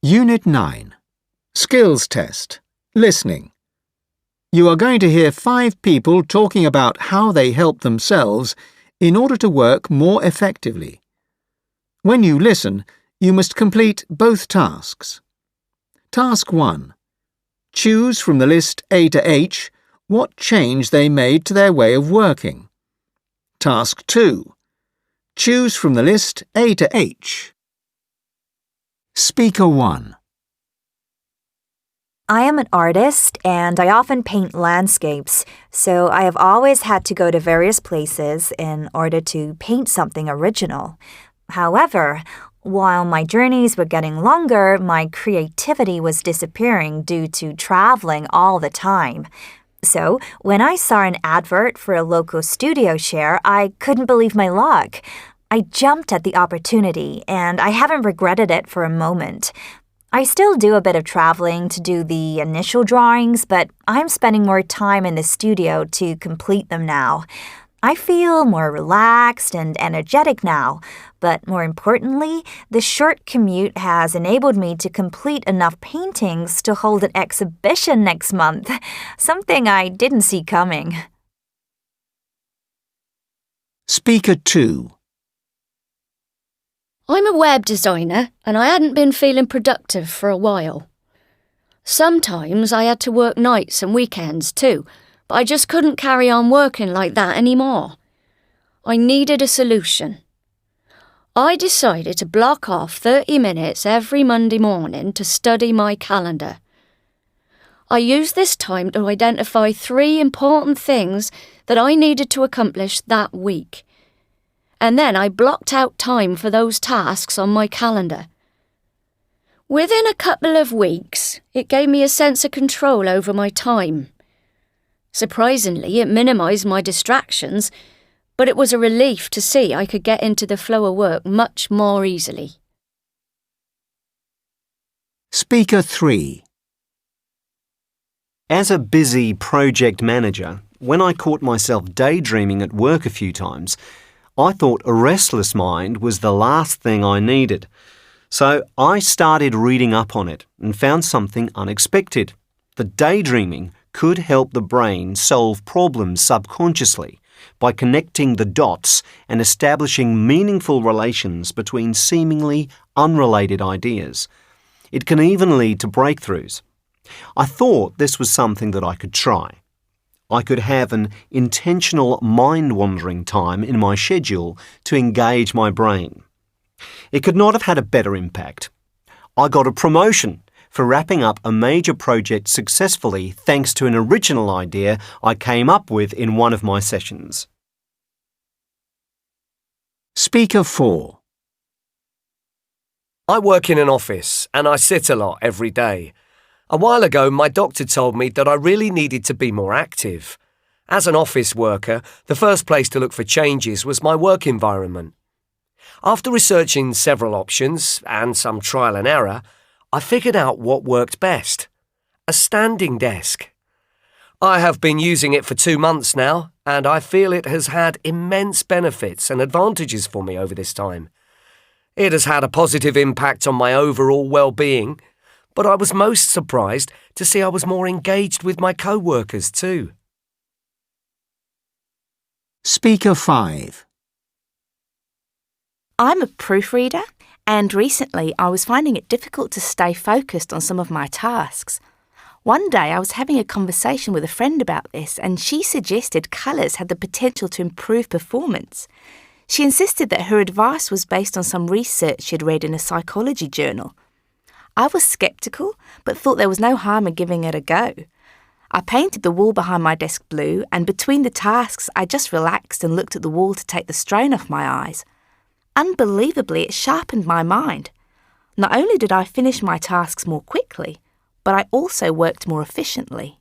Unit 9. Skills Test. Listening. You are going to hear 5 people talking about how they help themselves in order to work more effectively. When you listen, you must complete both tasks. Task 1. Choose from the list A to H what change they made to their way of working. Task 2. Choose from the list A to H. Speaker 1. I am an artist and I often paint landscapes, so I have always had to go to various places in order to paint something original. However, while my journeys were getting longer, my creativity was disappearing due to traveling all the time. So, when I saw an advert for a local studio share, I couldn't believe my luck. I jumped at the opportunity, and I haven't regretted it for a moment. I still do a bit of traveling to do the initial drawings, but I'm spending more time in the studio to complete them now. I feel more relaxed and energetic now, but more importantly, the short commute has enabled me to complete enough paintings to hold an exhibition next month, something I didn't see coming. Speaker 2. I'm a web designer and I hadn't been feeling productive for a while. Sometimes I had to work nights and weekends too, but I just couldn't carry on working like that anymore. I needed a solution. I decided to block off 30 minutes every Monday morning to study my calendar. I used this time to identify 3 important things that I needed to accomplish that week. And then I blocked out time for those tasks on my calendar. Within a couple of weeks, it gave me a sense of control over my time. Surprisingly, it minimised my distractions, but it was a relief to see I could get into the flow of work much more easily. Speaker 3. As a busy project manager, when I caught myself daydreaming at work a few times, I thought a restless mind was the last thing I needed. So I started reading up on it and found something unexpected. The daydreaming could help the brain solve problems subconsciously by connecting the dots and establishing meaningful relations between seemingly unrelated ideas. It can even lead to breakthroughs. I thought this was something that I could try. I could have an intentional mind-wandering time in my schedule to engage my brain. It could not have had a better impact. I got a promotion for wrapping up a major project successfully thanks to an original idea I came up with in one of my sessions. Speaker 4. I work in an office and I sit a lot every day. A while ago, my doctor told me that I really needed to be more active. As an office worker, the first place to look for changes was my work environment. After researching several options and some trial and error, I figured out what worked best: a standing desk. I have been using it for 2 months now, and I feel it has had immense benefits and advantages for me over this time. It has had a positive impact on my overall well-being, but I was most surprised to see I was more engaged with my co-workers too. Speaker 5. I'm a proofreader, and recently I was finding it difficult to stay focused on some of my tasks. One day I was having a conversation with a friend about this, and she suggested colours had the potential to improve performance. She insisted that her advice was based on some research she'd read in a psychology journal. I was sceptical, but thought there was no harm in giving it a go. I painted the wall behind my desk blue, and between the tasks I just relaxed and looked at the wall to take the strain off my eyes. Unbelievably, it sharpened my mind. Not only did I finish my tasks more quickly, but I also worked more efficiently.